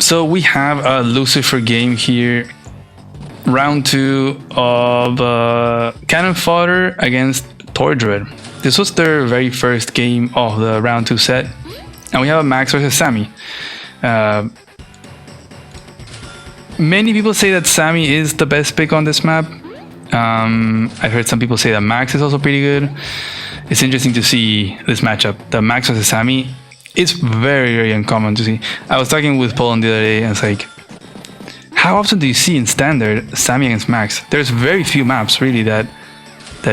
So we have a Lucifer game here. Round 2 of Cannon Fodder against Tordred. This was their very first game of the round 2 set. And we have a Max versus Sammy. Many people say that Sammy is the best pick on this map. I've heard some people say that Max is also pretty good. It's interesting to see this matchup. The Max versus Sammy is very, very uncommon to see. I was talking with Paul the other day and it's like, how often do you see in standard Sammy against Max? There's very few maps really that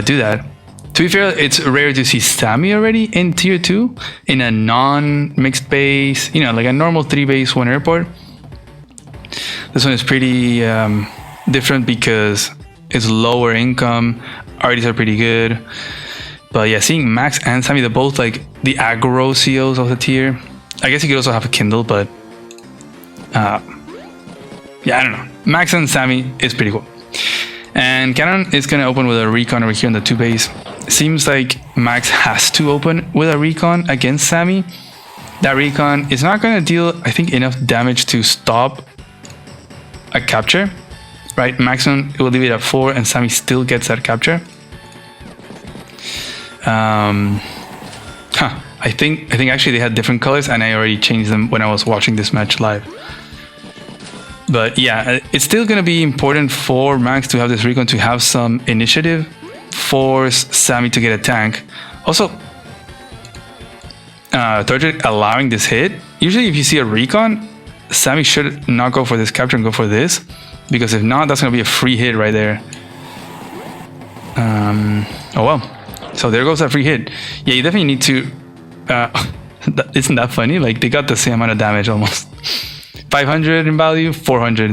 do that. To be fair, it's rare to see Sammy already in tier 2 in a non-mixed base, you know, like a normal 3 base 1 airport. This one is pretty different because it's lower income. RDs are pretty good. But yeah, seeing Max and Sammy, they're both like the aggro COs of the tier. I guess you could also have a Kindle, but yeah, I don't know. Max and Sammy is pretty cool. And Cannon is going to open with a recon over here in the 2 base. Seems like Max has to open with a recon against Sammy. That recon is not going to deal, I think, enough damage to stop a capture. Right, maximum it will leave it at 4 and Sammy still gets that capture. I think actually they had different colors and I already changed them when I was watching this match live. But yeah, it's still going to be important for Max to have this recon to have some initiative, force Sammy to get a tank. Also, Tordred allowing this hit. Usually if you see a recon, Sammy should not go for this capture and go for this, because if not, that's going to be a free hit right there. Oh well. So there goes that free hit. Yeah, you definitely need to... isn't that funny? Like, they got the same amount of damage almost. 500 in value, 400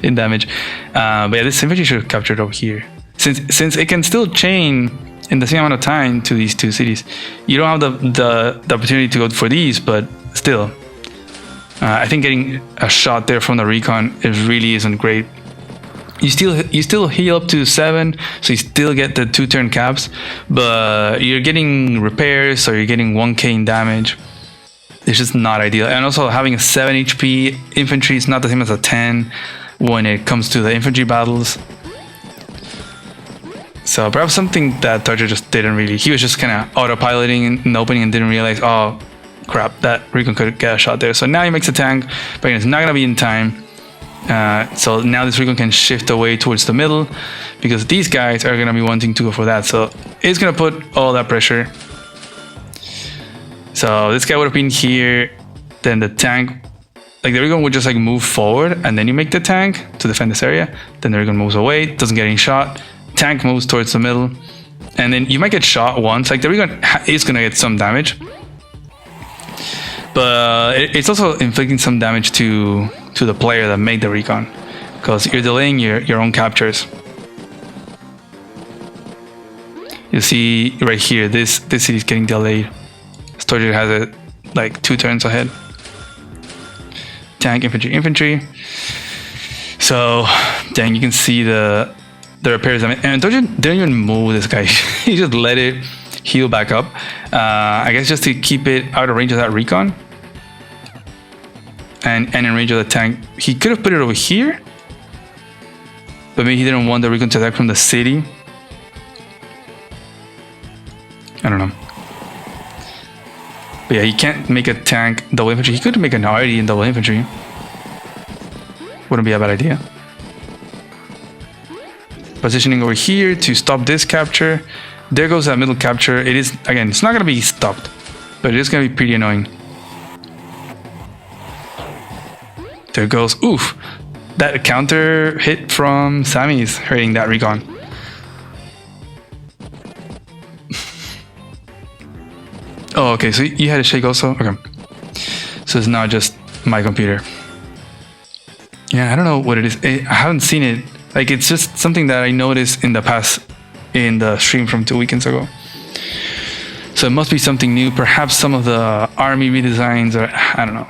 in damage. But yeah, this infantry should have captured over here. Since it can still chain in the same amount of time to these 2 cities. You don't have the opportunity to go for these, but still. I think getting a shot there from the recon, it really isn't great. You still heal up to 7, so you still get the 2-turn caps, but you're getting repairs, or you're getting 1k in damage. It's just not ideal. And also having a 7 HP infantry is not the same as a 10 when it comes to the infantry battles. So perhaps something that Tordred just didn't really... He was just kind of autopiloting in the opening and didn't realize, oh crap, that recon could get a shot there. So now he makes a tank, but it's not going to be in time. So now this recon can shift away towards the middle because these guys are going to be wanting to go for that. So it's going to put all that pressure. So this guy would have been here, then the tank, like the recon would just like move forward and then you make the tank to defend this area. Then the recon moves away, doesn't get any shot. Tank moves towards the middle and then you might get shot once. Like the recon is going to get some damage. But it's also inflicting some damage to the player that made the recon, because you're delaying your own captures. You see right here, this city is getting delayed. Tordred has it like 2 turns ahead. Tank, infantry. So, dang, you can see the repairs. I mean, and Tordred didn't even move this guy. He just let it heal back up. I guess just to keep it out of range of that recon. And in range of the tank. He could have put it over here, but maybe he didn't want the recon to attack from the city. I don't know. But yeah, he can't make a tank double infantry. He could make an RD in double infantry. Wouldn't be a bad idea. Positioning over here to stop this capture. There goes that middle capture. It is, again, it's not going to be stopped, but it is going to be pretty annoying. There goes, oof. That counter hit from Sammy is hurting that recon. Oh, okay, so you had a shake also? Okay. So it's not just my computer. Yeah, I don't know what it is. I haven't seen it. Like, it's just something that I noticed in the past, in the stream from 2 weekends ago. So it must be something new. Perhaps some of the army redesigns, or I don't know.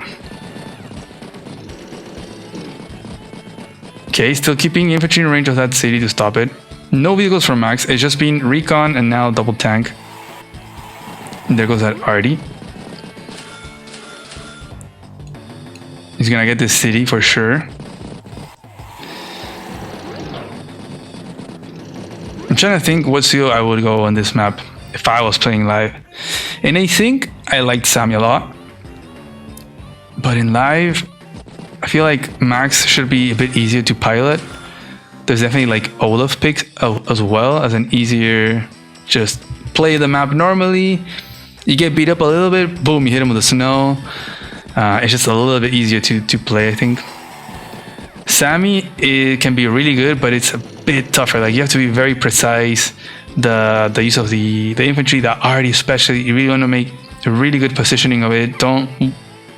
Okay, still keeping infantry in range of that city to stop it. No vehicles from Max. It's just been recon and now double tank. And there goes that RD. You He's gonna get this city for sure. I'm trying to think what seal I would go on this map if I was playing live. And I think I liked Sammy a lot. But in live, I feel like Max should be a bit easier to pilot. There's definitely like Olaf picks as well as an easier, just play the map normally. You get beat up a little bit, boom, you hit him with the snow. It's just a little bit easier to play, I think. Sammy, it can be really good, but it's a bit tougher. Like you have to be very precise. The use of the infantry, the arty especially, you really want to make a really good positioning of it. You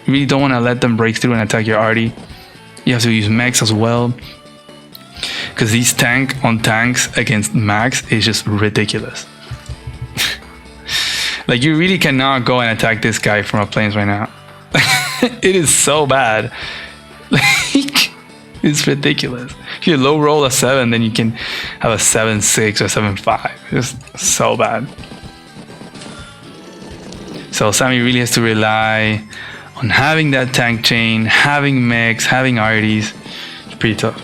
really don't want to let them break through and attack your arty. You have to use mechs as well, because these tank on tanks against Max is just ridiculous. Like you really cannot go and attack this guy from a planes right now. It is so bad. Like it's ridiculous. If you low roll a 7, then you can have a 7-6 or 7-5. Just so bad. So Sammy really has to rely on having that tank chain, having mechs, having arties. It's pretty tough.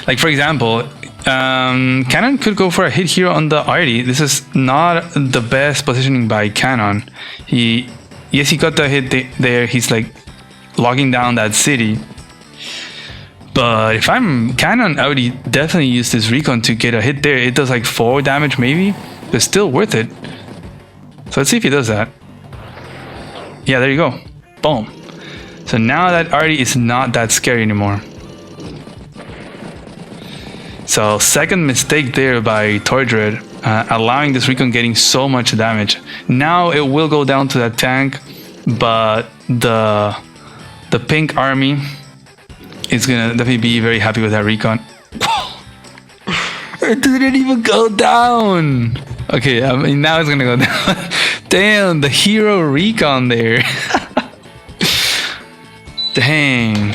Like for example, Cannon could go for a hit here on the arty. This is not the best positioning by Cannon. Yes, he got the hit there. He's like logging down that city. But if I'm Cannon, I would definitely use this recon to get a hit there. It does like 4 damage maybe. But still worth it. So let's see if he does that. Yeah, there you go. Boom. So now that arty is not that scary anymore. So second mistake there by Tordred, allowing this recon getting so much damage. Now it will go down to that tank, but the pink army is gonna definitely be very happy with that recon. It didn't even go down. Okay, I mean now it's gonna go down. Damn, the hero recon there. Dang.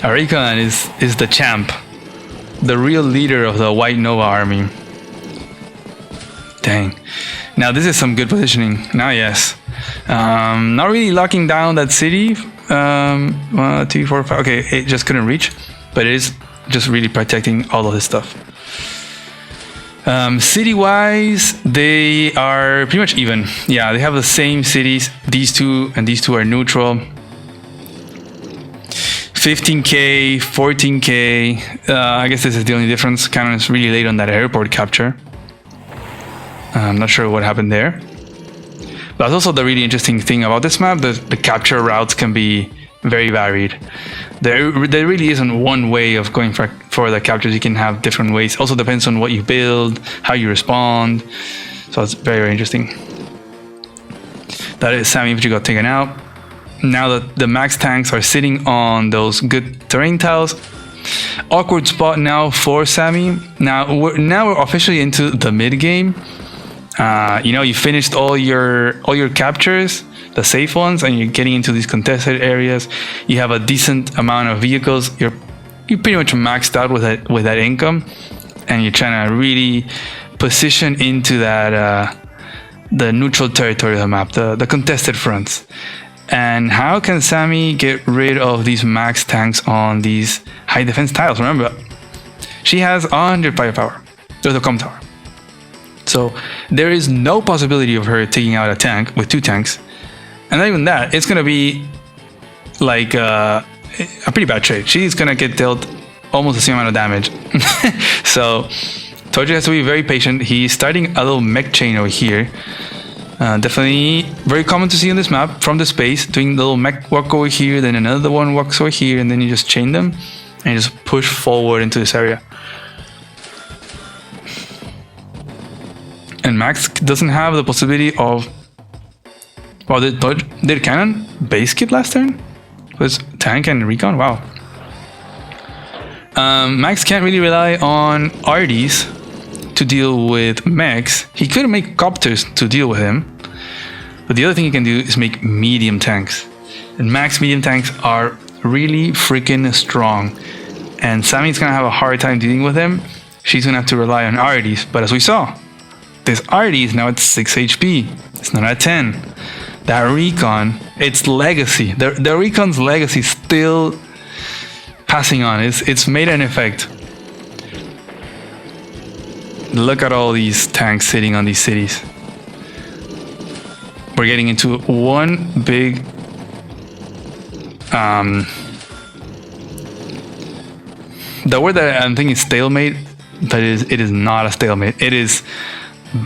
Our recon is the champ. The real leader of the White Nova army. Dang. Now this is some good positioning. Now yes. Not really locking down that city. 1, 2, 4, 5. Okay, it just couldn't reach. But it is just really protecting all of this stuff. City-wise, they are pretty much even. Yeah, they have the same cities. These two and these two are neutral. 15k, 14k. I guess this is the only difference. Cannon is really late on that airport capture. I'm not sure what happened there. But that's also the really interesting thing about this map. The capture routes can be very varied. There really isn't one way of going for the captures. You can have different ways. Also depends on what you build, how you respond. So it's very, very interesting. That is Sammy, but you got taken out. Now that the max tanks are sitting on those good terrain tiles, awkward spot now for Sammy. Now we're officially into the mid game. You finished all your captures, the safe ones, and you're getting into these contested areas. You have a decent amount of vehicles. You're pretty much maxed out with that income, and you're trying to really position into that the neutral territory of the map, the contested fronts. And how can Sammy get rid of these max tanks on these high defense tiles? Remember, she has 100 firepower. There's a comm tower. So there is no possibility of her taking out a tank with 2 tanks. And not even that, it's going to be like a pretty bad trade. She's going to get dealt almost the same amount of damage. So Toji has to be very patient. He's starting a little mech chain over here. Definitely very common to see on this map from the space, doing the little mech walk over here, then another one walks over here, and then you just chain them and you just push forward into this area. And Max doesn't have the possibility of... Wow, did Cannon base kit last turn? Was tank and recon? Wow. Max can't really rely on RDs to deal with mechs. He could make copters to deal with him, but the other thing he can do is make medium tanks. And Max medium tanks are really freaking strong, and Sammy's gonna have a hard time dealing with them. She's gonna have to rely on RDs, but as we saw, this RD is now at 6 HP. It's not at 10. That recon, its legacy, the recon's legacy still passing on. It's made an effect. Look at all these tanks sitting on these cities. We're getting into one big the word that I'm thinking is stalemate, but it is not a stalemate. It is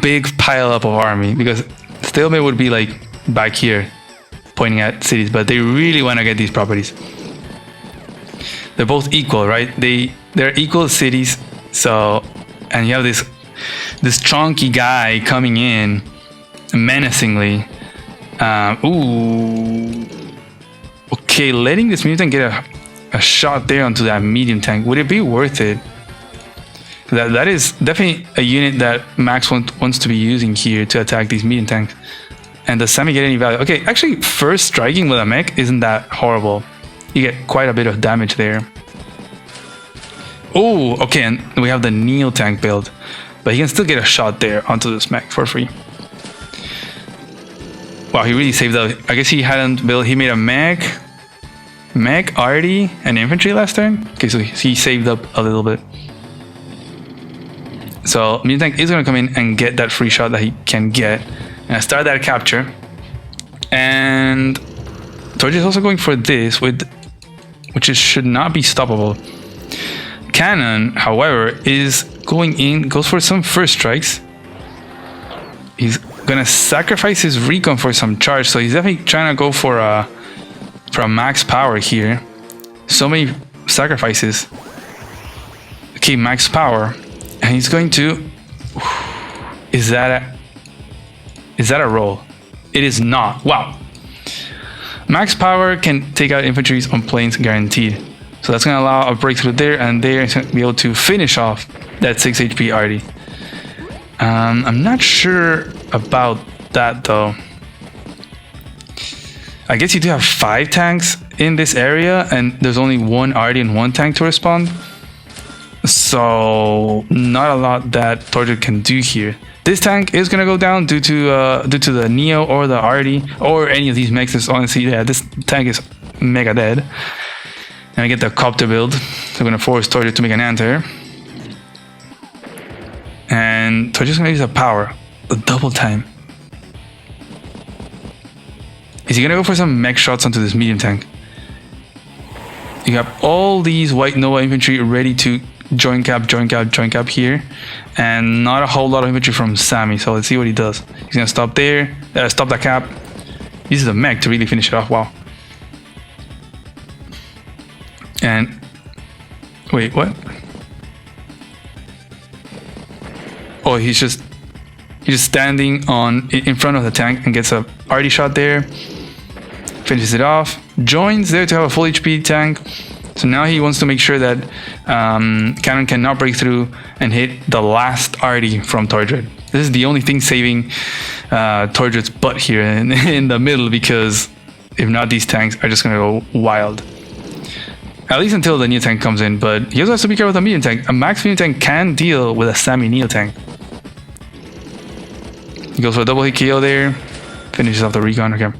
big pile up of army, because stalemate would be like back here pointing at cities, but they really want to get these properties. They're both equal, right? They're equal cities. So, and you have this chunky guy coming in menacingly. Ooh. Okay, letting this mutant get a shot there onto that medium tank. Would it be worth it? That is definitely a unit that Max wants to be using here to attack these medium tanks. And does Sammy get any value? Okay, actually, first striking with a mech isn't that horrible. You get quite a bit of damage there. Oh, okay, and we have the Neo tank build. But he can still get a shot there onto this mech for free. Wow, he really saved up. I guess he hadn't built... He made a mech, arty, and infantry last turn. Okay, so he saved up a little bit. So Medium Tank is going to come in and get that free shot that he can get. And start that capture. And Torch is also going for this, which should not be stoppable. Cannon, however, is going in, goes for some first strikes. He's gonna sacrifice his recon for some charge, so he's definitely trying to go for a max power here. So many sacrifices. Okay, max power, and he's going to. Is that a roll? It is not. Wow. Max power can take out infantries on planes guaranteed. So that's going to allow a breakthrough there, and there is going to be able to finish off that 6 HP arty. I'm not sure about that though. I guess you do have 5 tanks in this area, and there's only 1 arty and 1 tank to respond. So not a lot that Torture can do here. This tank is gonna go down due to the Neo or the arty or any of these mechs. Honestly, yeah, this tank is mega dead. And I get the copter build, so I'm gonna force Torture to make an anti. And Torture's gonna use a power, a double time. Is he gonna go for some mech shots onto this medium tank? You have all these white Nova infantry ready to join cap here, and not a whole lot of infantry from Sammy. So let's see what he does. He's gonna stop there, stop that cap. Uses a mech to really finish it off. Wow. And wait, what? Oh, he's just standing in front of the tank and gets a arty shot there. Finishes it off. Joins there to have a full HP tank. So now he wants to make sure that Cannon cannot break through and hit the last arty from Tordred. This is the only thing saving Tordred's butt here in the middle, because if not, these tanks are just going to go wild. At least until the Neo tank comes in, but he also has to be careful with the medium tank. A max medium tank can deal with a Sammy Neo tank. He goes for a double hit KO there. Finishes off the recon. Okay.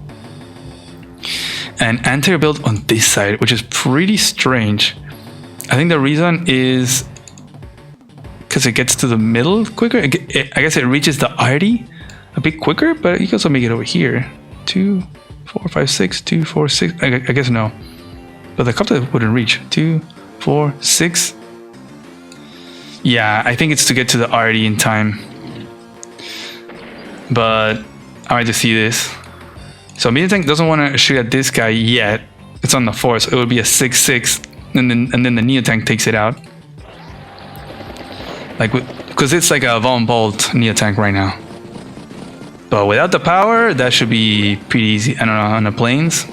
And anti build on this side, which is pretty strange. I think the reason is because it gets to the middle quicker. I guess it reaches the arty a bit quicker, but you can also make it over here. 2, 4, 5, 6, 2, 4, 6. I guess no. But the copter wouldn't reach. 2, 4, 6. Yeah, I think it's to get to the arty in time. But I might just see this. So medium tank doesn't want to shoot at this guy yet. It's on the 4, so it would be a 6-6, and then the Neo tank takes it out. Like, because it's like a Von Bolt Neo tank right now. But without the power, that should be pretty easy. I don't know, on the planes.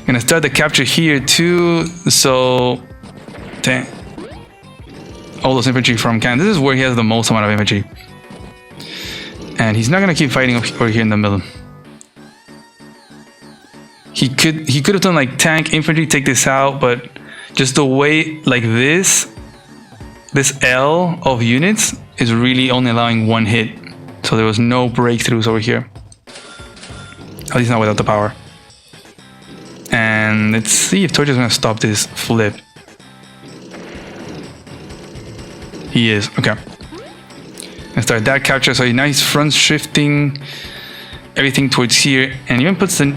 I'm gonna start the capture here too. So all those infantry from Cannon. This is where he has the most amount of infantry. And he's not gonna keep fighting over here in the middle. He could have done like tank infantry, take this out, but just the way like this L of units is really only allowing 1 hit. So there was no breakthroughs over here. At least not without the power. And let's see if Torch is gonna stop this flip. He is, okay. And start that capture, so now he's front shifting everything towards here, and even puts the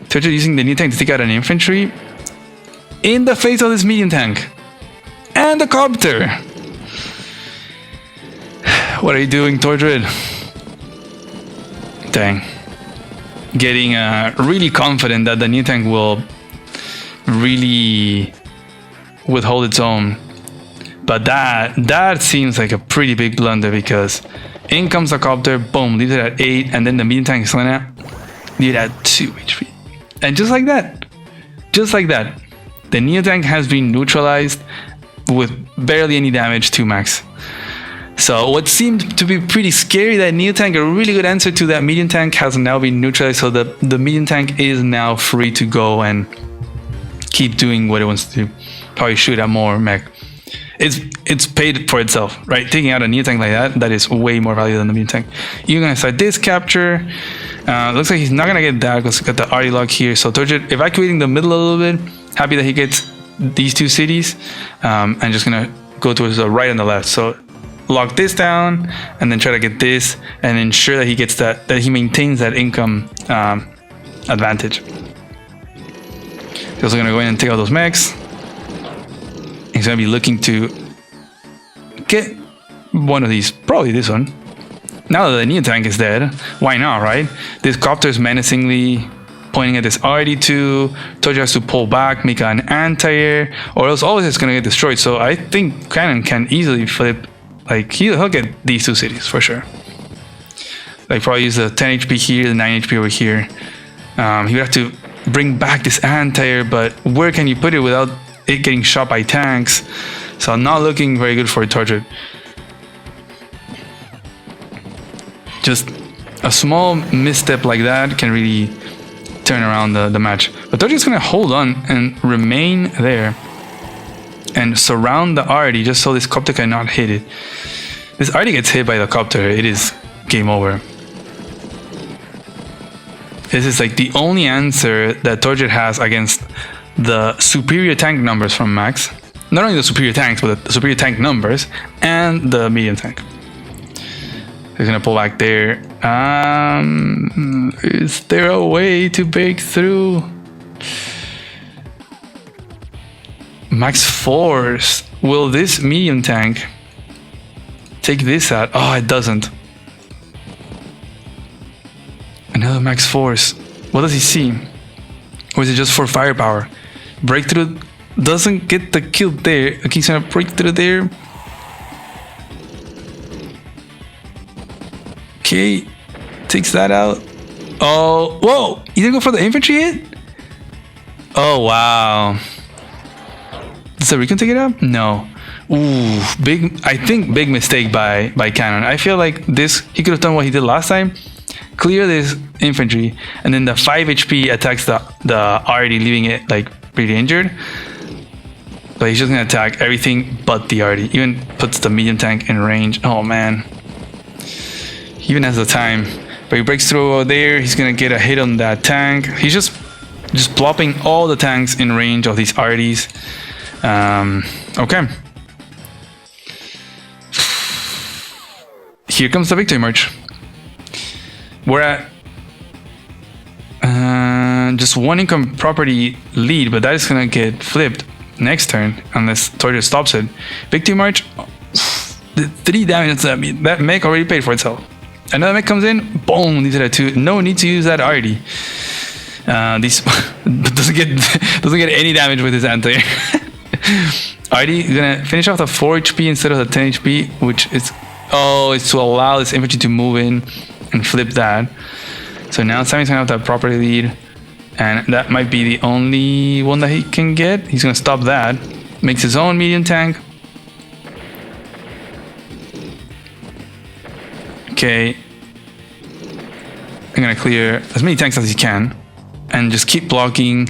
Torch using the new tank to take out an infantry in the face of this medium tank. And the copter! What are you doing, Torchwood? Dang. Getting really confident that the new tank will really withhold its own. But that seems like a pretty big blunder, because in comes the copter, boom, leaves it at 8, and then the medium tank is gonna leave it at 2 HP. And just like that, the Neo tank has been neutralized with barely any damage to Max. So what seemed to be pretty scary, that Neo tank, a really good answer to that medium tank, has now been neutralized. So the medium tank is now free to go and keep doing what it wants to do. Probably shoot at more mech. It's paid for itself, right? Taking out a Neo tank like that is way more valuable than the medium tank. You're gonna start this capture. Looks like he's not gonna get that because he's got the RD lock here. So Torchwood evacuating the middle a little bit. Happy that he gets these two cities. And just gonna go towards the right and the left. So lock this down and then try to get this and ensure that he gets that he maintains that income advantage. He's also gonna go in and take out those mechs. He's gonna be looking to get one of these, probably this one. Now that the Neo tank is dead, why not, right? This copter is menacingly pointing at this RD2. Torch has to pull back, make an anti-air, or else always it's gonna get destroyed. So I think Cannon can easily flip. Like he'll get these two cities for sure. Like probably use the 10 HP here, the 9 HP over here. He would have to bring back this anti-air, but where can you put it without it getting shot by tanks? So not looking very good for Torchwood. Just a small misstep like that can really turn around the match. But Torchwood's gonna hold on and remain there and surround the RD just so this copter cannot hit it. This RD gets hit by the copter, it is game over. This is like the only answer that Torchwood has against the superior tank numbers from Max. Not only the superior tanks, but the superior tank numbers and the medium tank. He's gonna pull back there. Is there a way to break through? Max Force. Will this medium tank take this out? Oh, it doesn't. Another Max Force. What does he see? Or is it just for firepower? Breakthrough doesn't get the kill there. Okay, he's gonna break through there. Okay, takes that out. Oh, whoa! You didn't go for the infantry hit? Oh, wow. Does the recon take it up? No. Ooh, I think big mistake by Cannon. I feel like this, he could have done what he did last time. Clear this infantry, and then the 5 HP attacks the RD, leaving it like pretty injured. But he's just gonna attack everything but the RD. Even puts the medium tank in range. Oh man. He even has the time. But he breaks through over there. He's gonna get a hit on that tank. He's just plopping all the tanks in range of these RDs. Okay. Here comes the victory march. We're at just one income property lead, but that is gonna get flipped next turn unless Torchwood stops it. Victory march, the 3 damage that mech already paid for itself. Another mech comes in, boom, leaves it at 2. No need to use that RD. This doesn't get any damage with his anti. RD is gonna finish off the 4 HP instead of the 10 HP, which is it's to allow this infantry to move in and flip that. So now Sammy's gonna have that property lead, and that might be the only one that he can get. He's gonna stop that, makes his own medium tank. Okay, I'm gonna clear as many tanks as he can and just keep blocking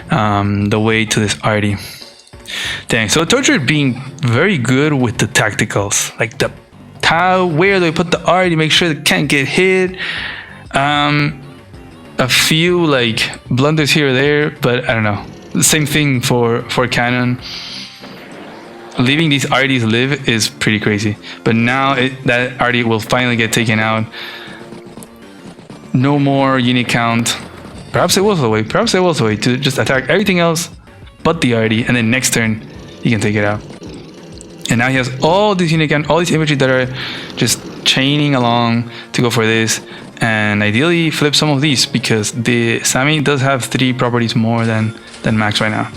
the way to this RD. Dang, so Torchwood being very good with the tacticals, like where do I put the RD, make sure it can't get hit. A few like blunders here or there, but I don't know. The same thing for Canon. Leaving these RDs live is pretty crazy. But now that RD will finally get taken out. No more unit count. Perhaps it was the way. Perhaps it was the way to just attack everything else but the RD, and then next turn he can take it out. And now he has all these unit count, all these infantry that are just chaining along to go for this. And ideally flip some of these because the Sami does have 3 properties more than Max right now.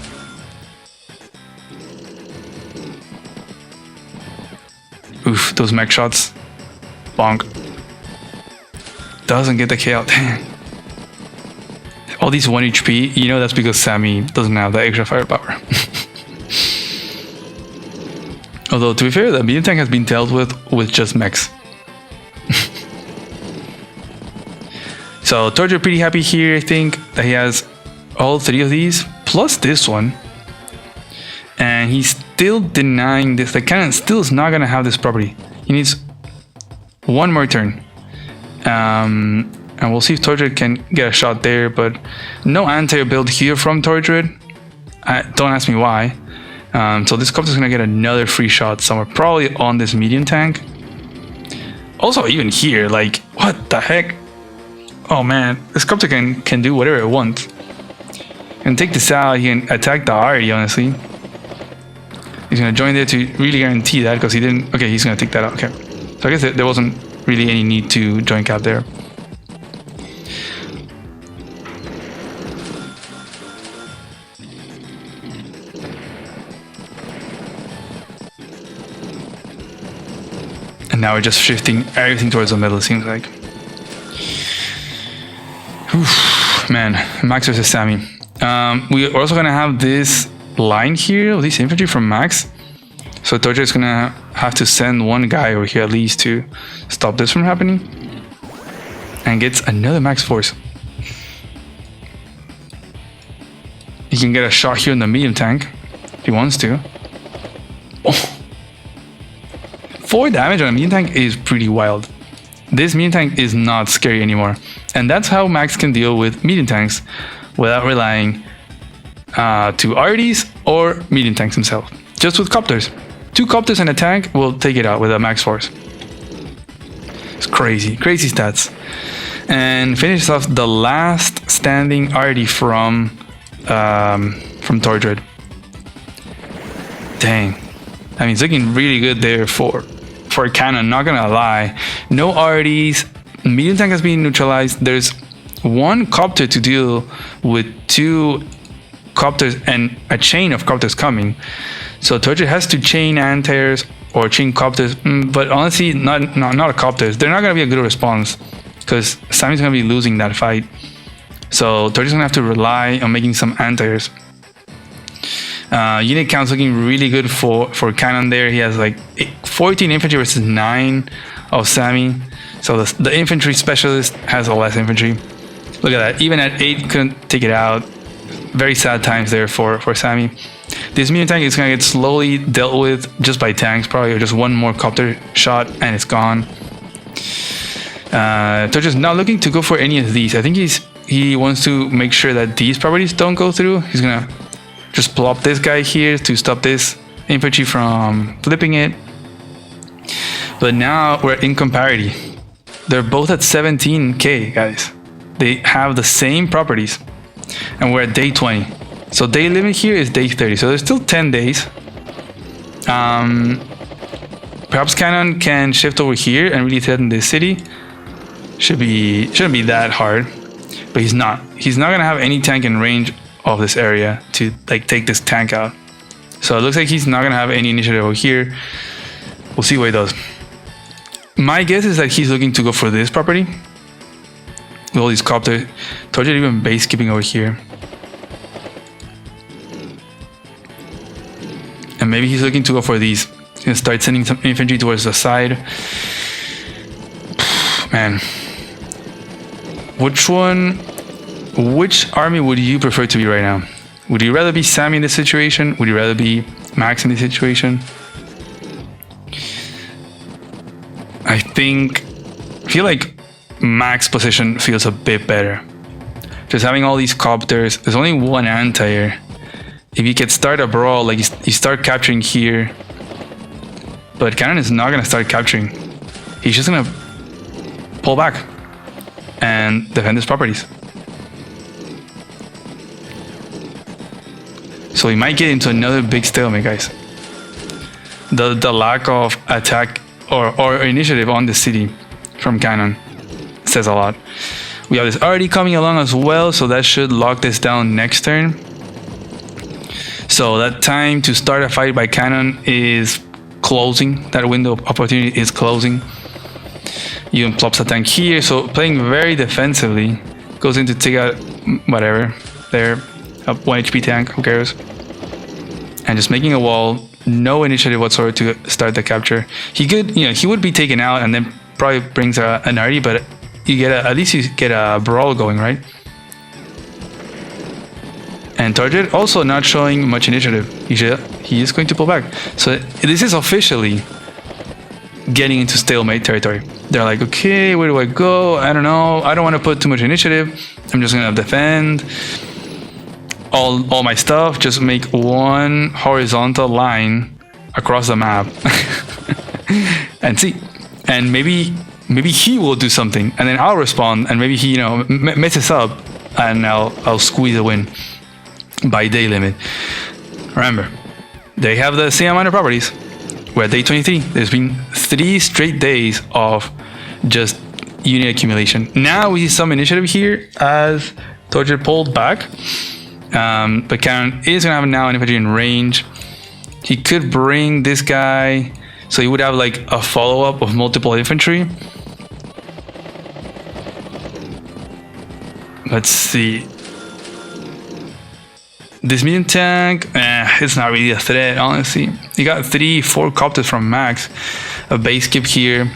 Oof, those mech shots. Bonk. Doesn't get the kill. All these 1 HP, you know that's because Sami doesn't have that extra firepower. Although, to be fair, the medium tank has been dealt with just mechs. So, Torture pretty happy here, I think, that he has all 3 of these, plus this one. And he's still denying this. The cannon still is not going to have this property. He needs 1 more turn. And we'll see if Torture can get a shot there, but no anti build here from Torture. Don't ask me why. So this copter is going to get another free shot somewhere, probably on this medium tank. Also, even here, like, what the heck? Oh man, this copter can do whatever it wants. And take this out, he can attack the RD, honestly. He's going to join there to really guarantee that, because he didn't... Okay, he's going to take that out, okay. So I guess there wasn't really any need to join cap there. And now we're just shifting everything towards the middle, it seems like. Oof, man, Max versus Sami. We're also going to have this line here of this infantry from Max. So Torture is going to have to send 1 guy over here at least to stop this from happening. And gets another Max force. He can get a shot here in the medium tank if he wants to. Oh. 4 damage on a medium tank is pretty wild. This medium tank is not scary anymore. And that's how Max can deal with medium tanks without relying to RDs or medium tanks himself. Just with copters. 2 copters and a tank will take it out with a Max force. It's crazy. Crazy stats. And finishes off the last standing RD from Tortred. Dang. I mean, it's looking really good there for Cannon, not gonna lie. No RDs, medium tank has been neutralized. There's 1 copter to deal with 2 copters and a chain of copters coming. So Torture has to chain anti-airs or chain copters, but honestly, not a copters. They're not gonna be a good response because Sami's gonna be losing that fight. So Torture's gonna have to rely on making some anti-airs. Unit count's looking really good for Cannon there. He has like 14 infantry versus 9 of Sami. So the infantry specialist has a less infantry. Look at that. Even at 8, couldn't take it out. Very sad times there for Sami. This medium tank is going to get slowly dealt with just by tanks, probably, or just 1 more copter shot and it's gone. Torture's not looking to go for any of these. I think he wants to make sure that these properties don't go through. He's going to just plop this guy here to stop this infantry from flipping it. But now we're in comparity. They're both at 17k, guys. They have the same properties. And we're at day 20. So day limit here is day 30. So there's still 10 days. Perhaps Cannon can shift over here and really threaten this city. Shouldn't be that hard. But he's not. He's not gonna have any tank in range of this area to like take this tank out. So it looks like he's not gonna have any initiative over here. We'll see what he does. My guess is that he's looking to go for this property with all these copters. Torture even base keeping over here. And maybe he's looking to go for these. He's gonna start sending some infantry towards the side. Man. Which army would you prefer to be right now? Would you rather be Sami in this situation? Would you rather be Max in this situation? I feel like Max position feels a bit better. Just having all these copters, there's only one anti-air. If you could start a brawl, like you start capturing here, but Cannon is not gonna start capturing. He's just gonna pull back and defend his properties. So we might get into another big stalemate, guys. The lack of attack or initiative on the city from Cannon says a lot. We have this already coming along as well, so that should lock this down next turn. So that time to start a fight by Cannon is closing. That window of opportunity is closing. Even plops a tank here, so playing very defensively. Goes in to take out whatever. There, a 1 HP tank, who cares? And just making a wall, no initiative whatsoever to start the capture. He could, he would be taken out and then probably brings an arty, but you get at least you get a brawl going, right? And Torjit also not showing much initiative. He is going to pull back. So this is officially getting into stalemate territory. They're like, okay, where do I go? I don't know. I don't want to put too much initiative. I'm just gonna defend all my stuff. Just make one horizontal line across the map and see. And maybe he will do something, and then I'll respond, and maybe he messes up, and I'll squeeze a win by day limit. Remember, they have the same amount of properties. We're at day 23. There's been 3 straight days of just unit accumulation. Now we see some initiative here as Torjit pulled back, but Cannon is gonna have now an infantry in range. He could bring this guy, so he would have like a follow-up of multiple infantry. Let's see. This medium tank, it's not really a threat, honestly. You got 3-4 copters from Max. A base keep here.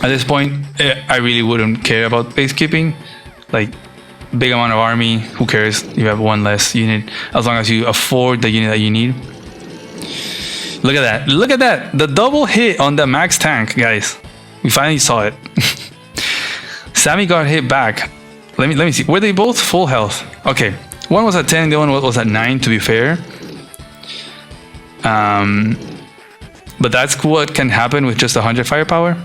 At this point, I really wouldn't care about base keeping. Like, big amount of army, who cares? You have one less unit, as long as you afford the unit that you need. Look at that. Look at that. The double hit on the Max tank, guys. We finally saw it. Sammy got hit back. Let me see. Were they both full health? Okay. One was at 10, the other one was at 9, to be fair. But that's what can happen with just 100 firepower.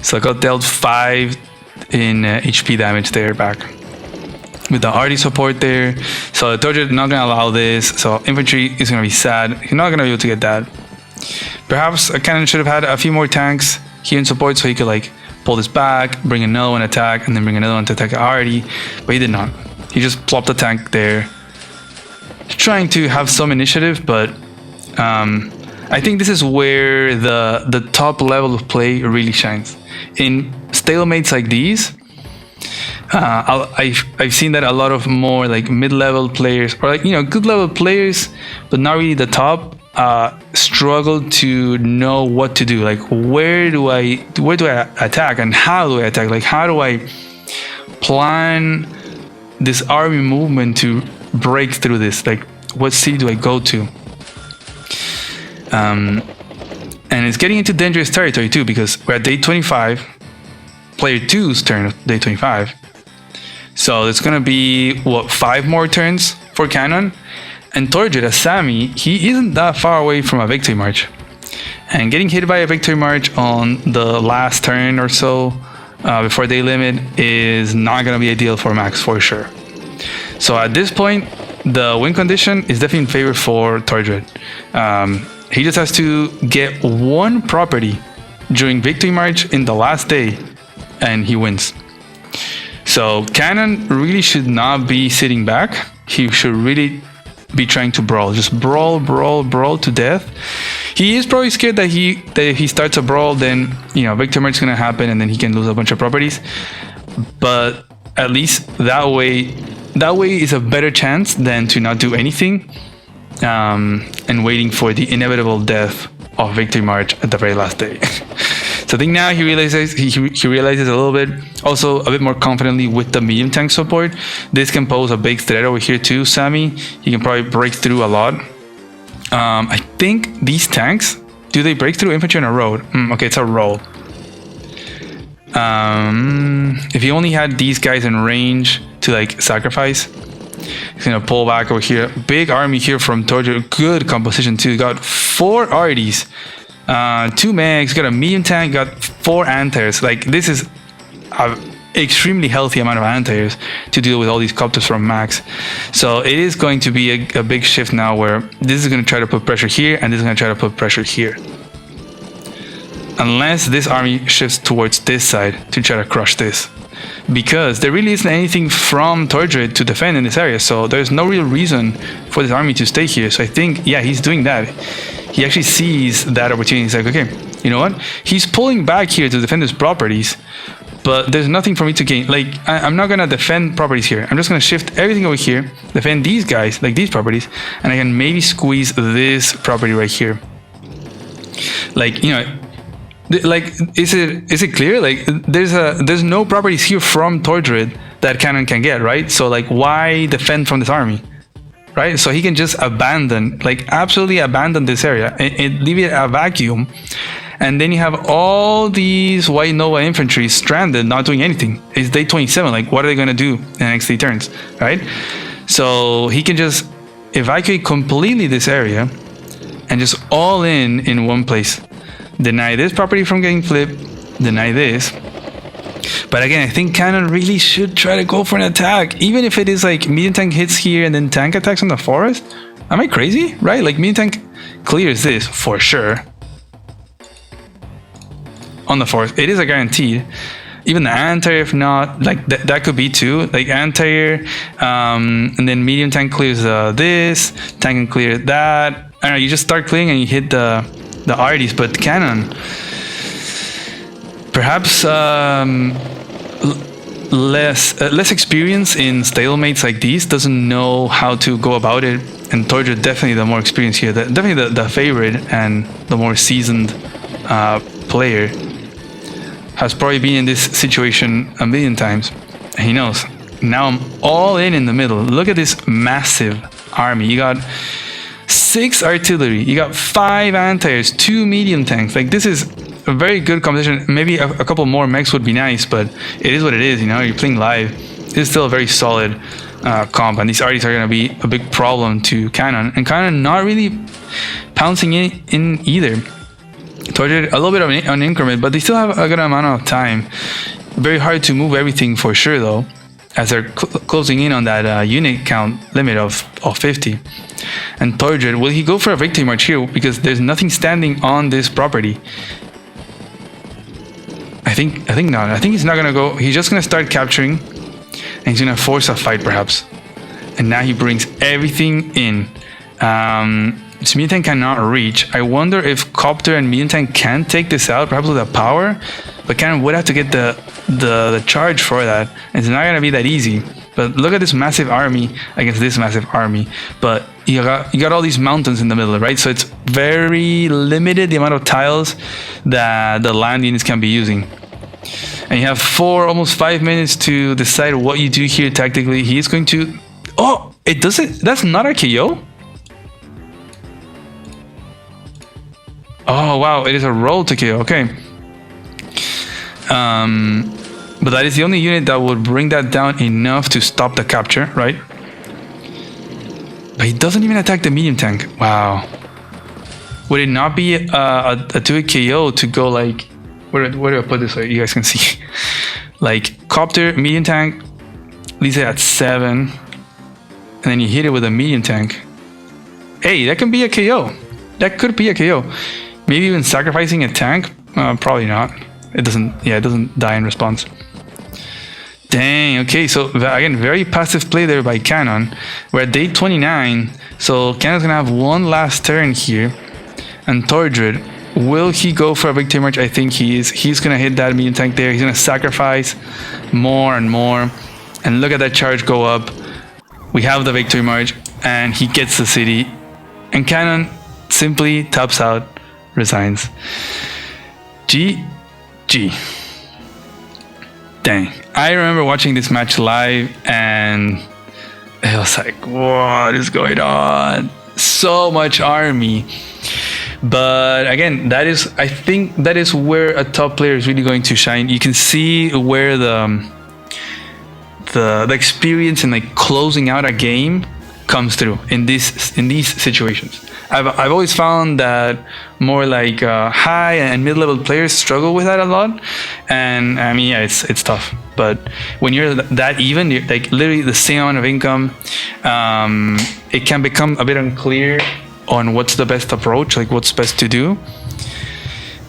So I got dealt 5 in HP damage there back. With the arty support there. So the Torjit not going to allow this. So infantry is going to be sad. He's not going to be able to get that. Perhaps a cannon should have had a few more tanks here in support, so he could like pull this back, bring another one attack, and then bring another one to attack arty. But he did not. He just plopped the tank there. Trying to have some initiative, but I think this is where the top level of play really shines. In stalemates like these, I've seen that a lot of more like mid-level players, or like good level players, but not really the top, struggle to know what to do. Like where do I attack and how do I attack? Like how do I plan this army movement to break through this? Like what city do I go to? And it's getting into dangerous territory too, because we're at day 25, player 2's turn of day 25. So it's gonna be what, 5 more turns for Cannon. And Torjit, as Sammy, he isn't that far away from a victory march. And getting hit by a victory march on the last turn or so before day limit is not gonna be ideal for Max for sure. So at this point, the win condition is definitely in favor for Torjit. He just has to get 1 property during victory march in the last day, and he wins. So Cannon really should not be sitting back. He should really be trying to brawl. Just brawl to death. He is probably scared that if he starts a brawl, then victory march is gonna happen, and then he can lose a bunch of properties. But at least that way is a better chance than to not do anything. And waiting for the inevitable death of victory march at the very last day. So I think now he realizes a little bit, also a bit more confidently with the medium tank support. This can pose a big threat over here too, Sammy. He can probably break through a lot. I think these tanks, do they break through infantry on a road? Okay, it's a roll. If he only had these guys in range to like sacrifice, he's gonna pull back over here. Big army here from Torture. Good composition too. Got 4 arties, 2 mags, got a medium tank, got 4 anti-airs. Like this is a extremely healthy amount of anti-airs to deal with all these copters from Max. So it is going to be a big shift now where this is going to try to put pressure here and this is going to try to put pressure here. Unless this army shifts towards this side to try to crush this. Because there really isn't anything from Tordred to defend in this area, so there's no real reason for this army to stay here. So I think, yeah, he's doing that. He actually sees that opportunity. He's like, okay, you know what? He's pulling back here to defend his properties, but there's nothing for me to gain. Like, I'm not gonna defend properties here. I'm just gonna shift everything over here, defend these guys, like these properties, and I can maybe squeeze this property right here. Like, you know, like, is it clear? Like, there's no properties here from Tordred that Cannon can get, right? So like, why defend from this army, right? So he can just abandon, like absolutely abandon this area and leave it a vacuum, and then you have all these White Nova infantry stranded, not doing anything. It's day 27. Like, what are they gonna do in the next 3 turns, right? So he can just evacuate completely this area and just all in one place. Deny this property from getting flipped, deny this. But again, I think Cannon really should try to go for an attack, even if it is like medium tank hits here and then tank attacks on the forest. Am I crazy? Right? Like, medium tank clears this for sure. On the forest, it is a guaranteed. Even the anti-air, if not, like that could be too. Like anti-air, and then medium tank clears this, tank can clear that. I don't know, you just start clearing and you hit the arties, but Cannon perhaps less experience in stalemates like these, doesn't know how to go about it, and Tordred definitely the more experienced here, definitely the favorite and the more seasoned player, has probably been in this situation a million times. He knows, now I'm all in the middle. Look at this massive army. You got 6 artillery, you got 5 anti-airs, 2 medium tanks. Like, this is a very good competition. Maybe a couple more mechs would be nice, but it is what it is, you know, you're playing live. It's still a very solid comp, and these arties are going to be a big problem to Cannon, and Cannon not really pouncing in either. Tortured a little bit of an increment, but they still have a good amount of time. Very hard to move everything for sure though, as they're closing in on that unit count limit of 50. And Tordred, will he go for a victory march here? Because there's nothing standing on this property. I think not. I think he's not gonna go. He's just gonna start capturing, and he's gonna force a fight perhaps. And now he brings everything in. This medium tank cannot reach. I wonder if Copter and medium tank can take this out, perhaps with a power, but Cannon would have to get the charge for that. It's not gonna be that easy. But look at this massive army against this massive army. But you got all these mountains in the middle, right? So it's very limited the amount of tiles that the land units can be using. And you have almost 5 minutes to decide what you do here tactically. He is going to... Oh, it doesn't... That's not a KO? Oh, wow. It is a roll to KO. Okay. But that is the only unit that would bring that down enough to stop the capture, right? But he doesn't even attack the medium tank. Wow. Would it not be a 2-hit KO to go like... Where do I put this so you guys can see? Like, Copter, medium tank, leaves it at 7. And then you hit it with a medium tank. Hey, that can be a KO. That could be a KO. Maybe even sacrificing a tank? Probably not. It doesn't die in response. Dang, okay, so again, very passive play there by Cannon. We're at day 29, so Cannon's gonna have one last turn here. And Tordred, will he go for a victory march? I think he is. He's gonna hit that medium tank there. He's gonna sacrifice more and more. And look at that charge go up. We have the victory march, and he gets the city. And Cannon simply taps out, resigns. GG. Dang. I remember watching this match live and it was like, what is going on? So much army. But again, I think that is where a top player is really going to shine. You can see where the experience in like closing out a game comes through in these situations. I've always found that more like high and mid-level players struggle with that a lot, and I mean, yeah, it's tough. But when you're that even, you're like literally the same amount of income, it can become a bit unclear on what's the best approach, like what's best to do.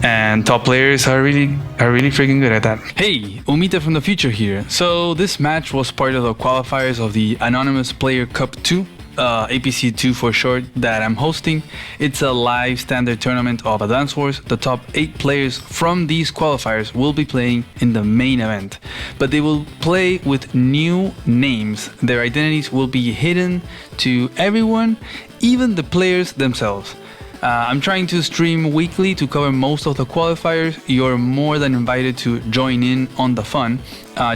And top players are really freaking good at that. Hey, Umita from the future here. So this match was part of the qualifiers of the Anonymous Player Cup 2, APC2 for short, that I'm hosting. It's a live standard tournament of Advance Wars. The top 8 players from these qualifiers will be playing in the main event, but they will play with new names. Their identities will be hidden to everyone, even the players themselves. I'm trying to stream weekly to cover most of the qualifiers. You're more than invited to join in on the fun.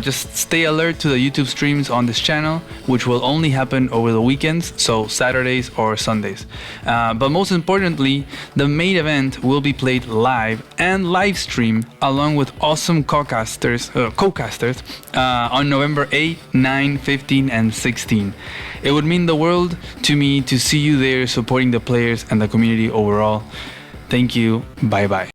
Just stay alert to the YouTube streams on this channel, which will only happen over the weekends, so Saturdays or Sundays. But most importantly, the main event will be played live and live stream along with awesome co-casters on November 8, 9, 15, and 16. It would mean the world to me to see you there supporting the players and the community overall. Thank you. Bye bye.